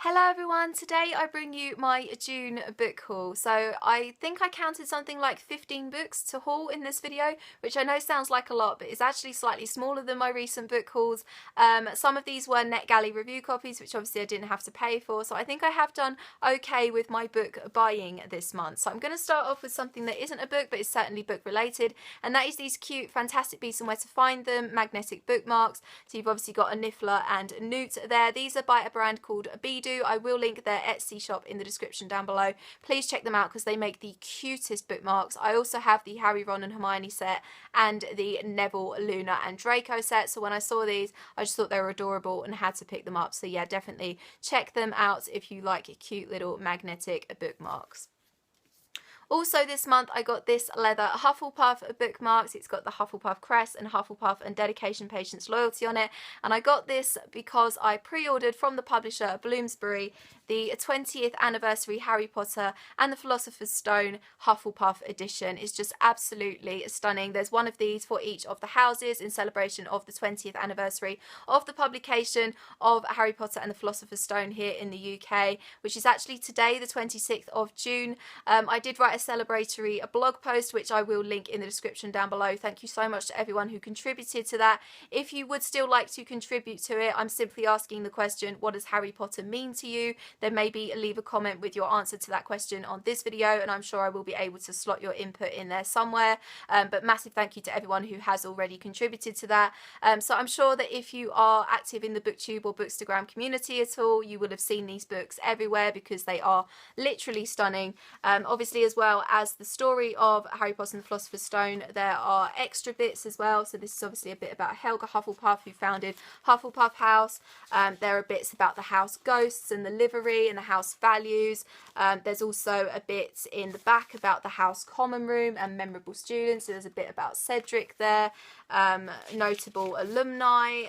Hello everyone, today I bring you my June book haul. So I think I counted something like 15 books to haul in this video, which I know sounds like a lot, but it's actually slightly smaller than my recent book hauls. Some of these were NetGalley review copies, which obviously I didn't have to pay for, so I think I have done okay with my book buying this month. So I'm going to start off with something that isn't a book, but is certainly book related, and that is these cute Fantastic Beasts and Where to Find Them magnetic bookmarks. So you've obviously got a Niffler and a Newt there. These are by a brand called Beedoo. I will link their Etsy shop in the description down below. Please check them out because they make the cutest bookmarks. I also have the Harry, Ron and Hermione set and the Neville, Luna and Draco set. So when I saw these, I just thought they were adorable and had to pick them up. So yeah, definitely check them out if you like cute little magnetic bookmarks. Also this month I got this leather Hufflepuff bookmarks. It's got the Hufflepuff crest and Hufflepuff and dedication, patience, loyalty on it. And I got this because I pre-ordered from the publisher Bloomsbury the 20th anniversary Harry Potter and the Philosopher's Stone Hufflepuff edition. It's just absolutely stunning. There's one of these for each of the houses in celebration of the 20th anniversary of the publication of Harry Potter and the Philosopher's Stone here in the UK, which is actually today, the 26th of June. I did write a celebratory blog post, which I will link in the description down below. Thank you so much to everyone who contributed to that. If you would still like to contribute to it, I'm simply asking the question, what does Harry Potter mean to you? Then maybe leave a comment with your answer to that question on this video, and I'm sure I will be able to slot your input in there somewhere. But massive thank you to everyone who has already contributed to that. So I'm sure that if you are active in the booktube or bookstagram community at all, you will have seen these books everywhere because they are literally stunning. Obviously, as well as the story of Harry Potter and the Philosopher's Stone, there are extra bits as well. So this is obviously a bit about Helga Hufflepuff, who founded Hufflepuff House. There are bits about the house ghosts and the livery and the house values. There's also a bit in the back about the house common room and memorable students. So there's a bit about Cedric there, notable alumni.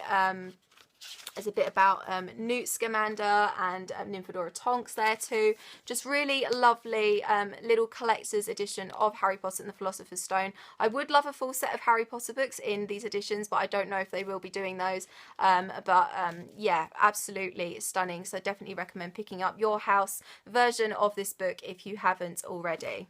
There's a bit about Newt Scamander and Nymphadora Tonks there too. Just really lovely little collector's edition of Harry Potter and the Philosopher's Stone. I would love a full set of Harry Potter books in these editions, but I don't know if they will be doing those. Yeah, absolutely stunning. So definitely recommend picking up your house version of this book if you haven't already.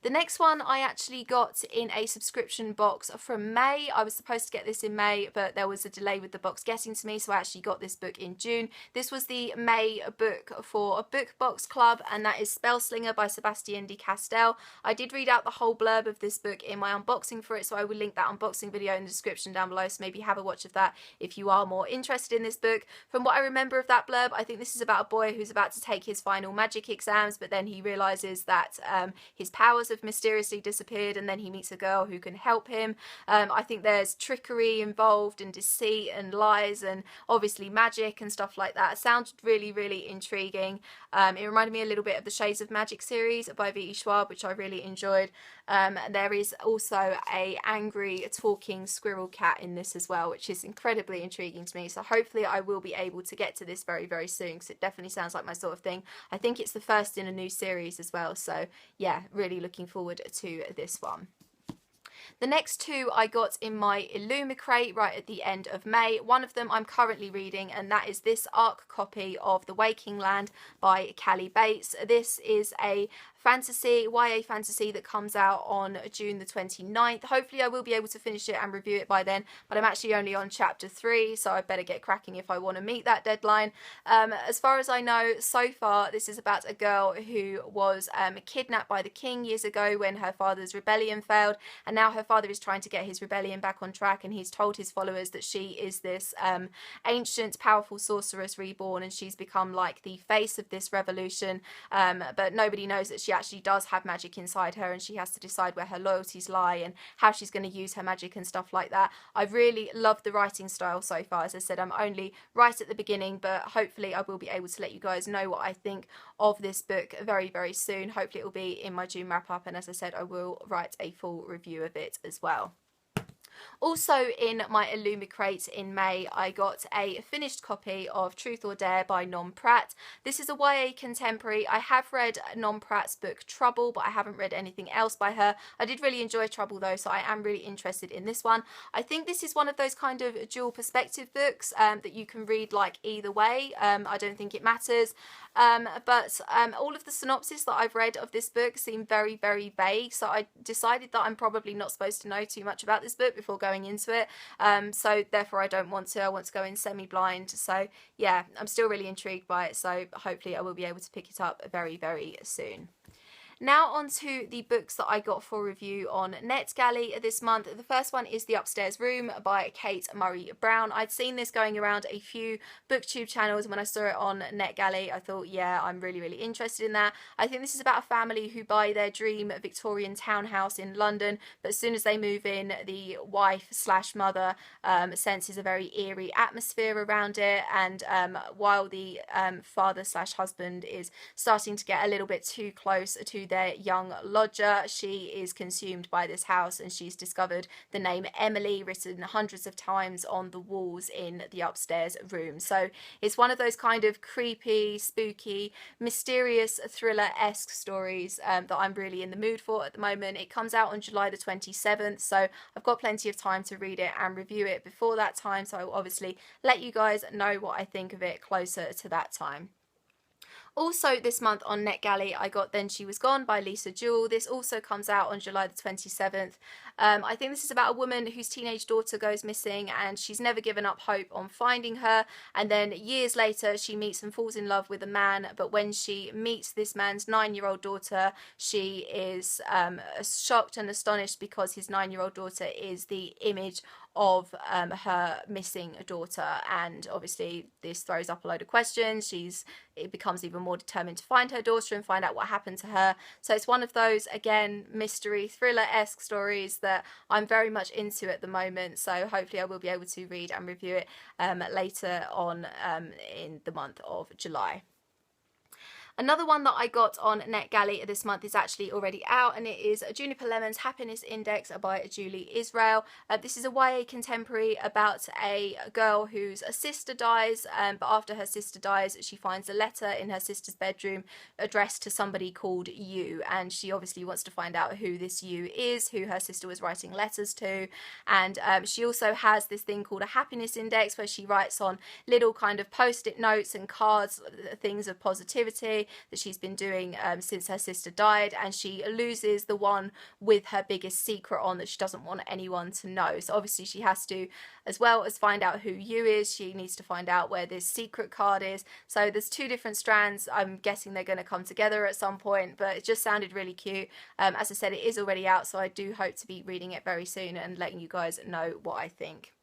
The next one I actually got in a subscription box from May. I was supposed to get this in May, but there was a delay with the box getting to me, so I actually got this book in June. This was the May book for a book box club, and that is Spellslinger by Sebastian de Castell. I did read out the whole blurb of this book in my unboxing for it, so I will link that unboxing video in the description down below, so maybe have a watch of that if you are more interested in this book. From what I remember of that blurb, I think this is about a boy who's about to take his final magic exams, but then he realises that his powers have mysteriously disappeared, and then he meets a girl who can help him. I think there's trickery involved and deceit and lies and obviously magic and stuff like that. It sounds really, really intriguing. It reminded me a little bit of the Shades of Magic series by V.E. Schwab, which I really enjoyed. There is also a angry talking squirrel cat in this as well, which is incredibly intriguing to me. So hopefully I will be able to get to this very, very soon, because it definitely sounds like my sort of thing. I think it's the first in a new series as well. So yeah, really looking forward to this one. The next two I got in my Illumicrate right at the end of May. One of them I'm currently reading, and that is this ARC copy of The Waking Land by Callie Bates. This is a fantasy, YA fantasy that comes out on June the 29th. Hopefully I will be able to finish it and review it by then, but I'm actually only on chapter 3, so I better get cracking if I want to meet that deadline. As far as I know, so far this is about a girl who was kidnapped by the king years ago when her father's rebellion failed, and now her father is trying to get his rebellion back on track, and he's told his followers that she is this ancient powerful sorceress reborn, and she's become like the face of this revolution, but nobody knows that she actually does have magic inside her, and she has to decide where her loyalties lie and how she's going to use her magic and stuff like that. I've really loved the writing style so far. As I said, I'm only right at the beginning, but hopefully I will be able to let you guys know what I think of this book very, very soon. Hopefully it will be in my June wrap up, and as I said, I will write a full review of it as well. Also in my Illumicrate in May, I got a finished copy of Truth or Dare by Non Pratt. This is a YA contemporary. I have read Non Pratt's book Trouble, but I haven't read anything else by her. I did really enjoy Trouble though, so I am really interested in this one. I think this is one of those kind of dual perspective books that you can read like either way. I don't think it matters. But all of the synopsis that I've read of this book seem very, very vague, so I decided that I'm probably not supposed to know too much about this book before going into it, so therefore I don't want to. I want to go in semi-blind, so yeah, I'm still really intrigued by it, so hopefully I will be able to pick it up very, very soon. Now on to the books that I got for review on NetGalley this month. The first one is The Upstairs Room by Kate Murray Brown. I'd seen this going around a few booktube channels, and when I saw it on NetGalley I thought, yeah, I'm really, really interested in that. I think this is about a family who buy their dream Victorian townhouse in London, but as soon as they move in, the wife slash mother senses a very eerie atmosphere around it, and while the father slash husband is starting to get a little bit too close to their young lodger, she is consumed by this house, and she's discovered the name Emily written hundreds of times on the walls in the upstairs room. So it's one of those kind of creepy, spooky, mysterious, thriller-esque stories that I'm really in the mood for at the moment. It comes out on July the 27th, so I've got plenty of time to read it and review it before that time, so I will obviously let you guys know what I think of it closer to that time. Also this month on NetGalley, I got Then She Was Gone by Lisa Jewell. This also comes out on July the 27th. I think this is about a woman whose teenage daughter goes missing, and she's never given up hope on finding her, and then years later she meets and falls in love with a man, but when she meets this man's 9-year-old daughter, she is shocked and astonished because his 9-year-old daughter is the image of her missing daughter, and obviously this throws up a load of questions. It becomes even more determined to find her daughter and find out what happened to her. So it's one of those, again, mystery thriller-esque stories that I'm very much into at the moment, so hopefully I will be able to read and review it later on in the month of July. Another one that I got on NetGalley this month is actually already out, and it is Juniper Lemon's Happiness Index by Julie Israel. This is a YA contemporary about a girl whose sister dies, but after her sister dies she finds a letter in her sister's bedroom addressed to somebody called You, and she obviously wants to find out who this You is, who her sister was writing letters to. And she also has this thing called a happiness index where she writes on little kind of post-it notes and cards things of positivity that she's been doing since her sister died, and she loses the one with her biggest secret on that she doesn't want anyone to know. So obviously she has to, as well as find out who You is, she needs to find out where this secret card is. So there's two different strands. I'm guessing they're going to come together at some point, but it just sounded really cute. As I said, it is already out, so I do hope to be reading it very soon and letting you guys know what I think.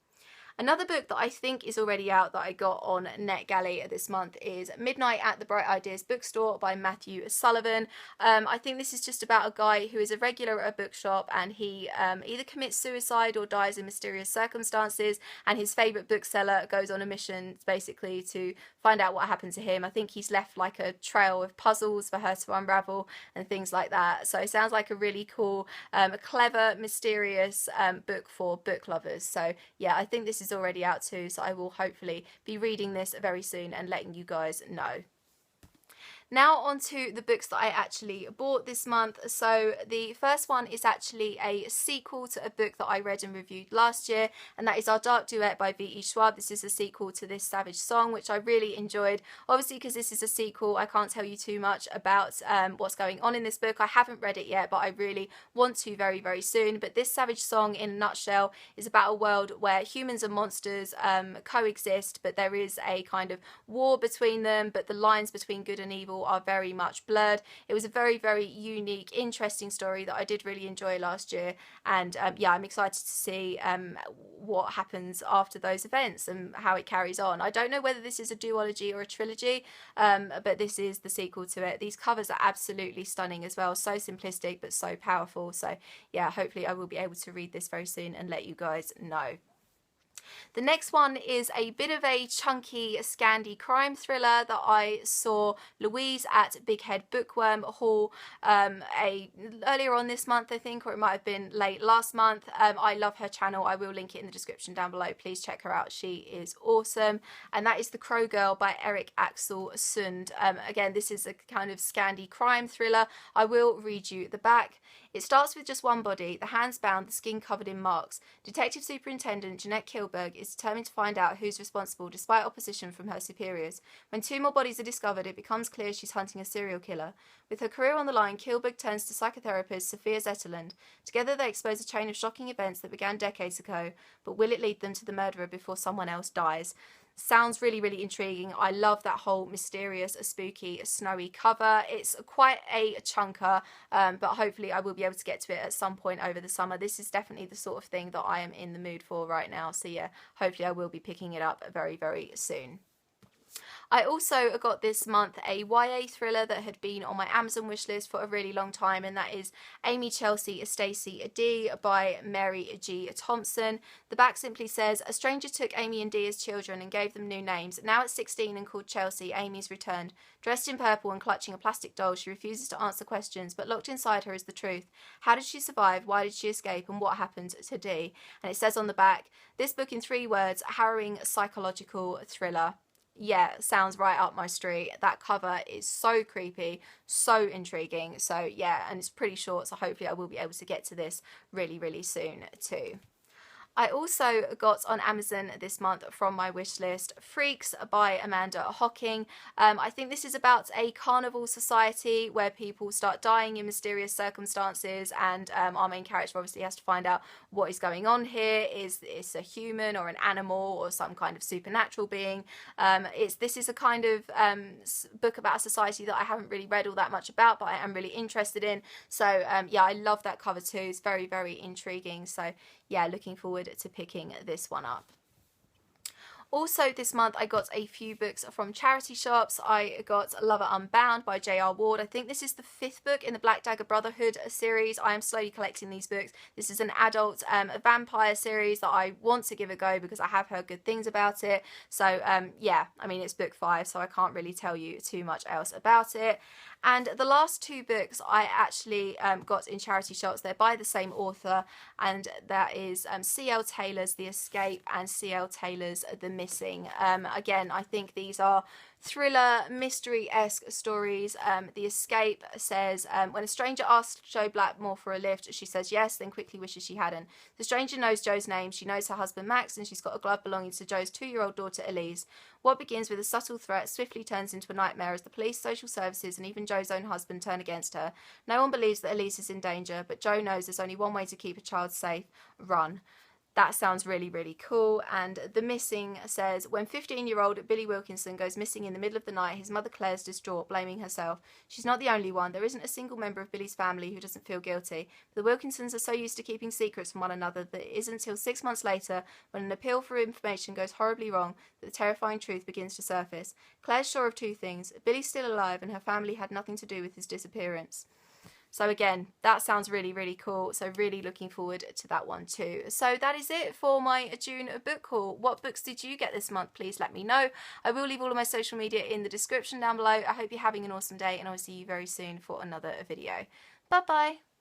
Another book that I think is already out that I got on NetGalley this month is Midnight at the Bright Ideas Bookstore by Matthew Sullivan. I think this is just about a guy who is a regular at a bookshop, and he either commits suicide or dies in mysterious circumstances, and his favourite bookseller goes on a mission basically to find out what happened to him. I think he's left like a trail of puzzles for her to unravel and things like that. So it sounds like a really cool, clever, mysterious book for book lovers. So yeah, I think this is already out too, so I will hopefully be reading this very soon and letting you guys know. Now on to the books that I actually bought this month. So the first one is actually a sequel to a book that I read and reviewed last year, and that is Our Dark Duet by V.E. Schwab. This is a sequel to This Savage Song, which I really enjoyed. Obviously, because this is a sequel, I can't tell you too much about what's going on in this book. I haven't read it yet, but I really want to very, very soon. But This Savage Song, in a nutshell, is about a world where humans and monsters coexist, but there is a kind of war between them, but the lines between good and evil are very much blurred. It was a very, very unique, interesting story that I did really enjoy last year, and yeah, I'm excited to see what happens after those events and how it carries on. I don't know whether this is a duology or a trilogy, but this is the sequel to it. These covers are absolutely stunning as well, so simplistic but so powerful. So yeah, hopefully I will be able to read this very soon and let you guys know. The next one is a bit of a chunky Scandi crime thriller that I saw Louise at Big Head Bookworm haul earlier on this month, I think, or it might have been late last month. I love her channel. I will link it in the description down below. Please check her out. She is awesome. And that is The Crow Girl by Eric Axel Sund. Again, this is a kind of Scandi crime thriller. I will read you the back. It starts with just one body, the hands bound, the skin covered in marks. Detective Superintendent Jeanette Kilberg is determined to find out who's responsible despite opposition from her superiors. When 2 more bodies are discovered, it becomes clear she's hunting a serial killer. With her career on the line, Kilberg turns to psychotherapist Sophia Zetterland. Together they expose a chain of shocking events that began decades ago, but will it lead them to the murderer before someone else dies? Sounds really, really intriguing. I love that whole mysterious, spooky, snowy cover. It's quite a chunker, but hopefully I will be able to get to it at some point over the summer. This is definitely the sort of thing that I am in the mood for right now. So yeah, hopefully I will be picking it up very, very soon. I also got this month a YA thriller that had been on my Amazon wishlist for a really long time, and that is Amy Chelsea, a Stacey, a D by Mary G. Thompson. The back simply says, a stranger took Amy and Dee as children and gave them new names. Now at 16 and called Chelsea, Amy's returned. Dressed in purple and clutching a plastic doll, she refuses to answer questions, but locked inside her is the truth. How did she survive? Why did she escape? And what happened to Dee? And it says on the back, this book in 3 words, harrowing psychological thriller. Yeah, sounds right up my street. That cover is so creepy, so intriguing. So yeah, and it's pretty short, so hopefully I will be able to get to this really, really soon too. I also got on Amazon this month from my wish list Freaks by Amanda Hocking. I think this is about a carnival society where people start dying in mysterious circumstances, and our main character obviously has to find out what is going on here. Is this a human or an animal or some kind of supernatural being? This is a kind of book about a society that I haven't really read all that much about, but I am really interested in. So yeah, I love that cover too. It's very, very intriguing. So yeah, looking forward to picking this one up. Also this month I got a few books from charity shops. I got Lover Unbound by J.R. Ward. I think this is the 5th book in the Black Dagger Brotherhood series. I am slowly collecting these books. This is an adult vampire series that I want to give a go because I have heard good things about it. So yeah, I mean it's book 5, so I can't really tell you too much else about it. And the last 2 books I actually got in charity shops. They're by the same author, and that is C.L. Taylor's The Escape and C.L. Taylor's The Missing. Again, I think these are thriller, mystery-esque stories. The Escape says, when a stranger asks Joe Blackmore for a lift, she says yes, then quickly wishes she hadn't. The stranger knows Joe's name, she knows her husband Max, and she's got a glove belonging to Joe's 2-year-old daughter Elise. What begins with a subtle threat swiftly turns into a nightmare as the police, social services, and even Joe's own husband turn against her. No one believes that Elise is in danger, but Joe knows there's only one way to keep a child safe: run. That sounds really, really cool. And The Missing says, when 15-year-old Billy Wilkinson goes missing in the middle of the night, his mother Claire's distraught, blaming herself. She's not the only one. There isn't a single member of Billy's family who doesn't feel guilty. But the Wilkinsons are so used to keeping secrets from one another that it isn't until 6 months later, when an appeal for information goes horribly wrong, that the terrifying truth begins to surface. Claire's sure of 2 things. Billy's still alive and her family had nothing to do with his disappearance. So again, that sounds really, really cool. So really looking forward to that one too. So that is it for my June book haul. What books did you get this month? Please let me know. I will leave all of my social media in the description down below. I hope you're having an awesome day, and I'll see you very soon for another video. Bye bye.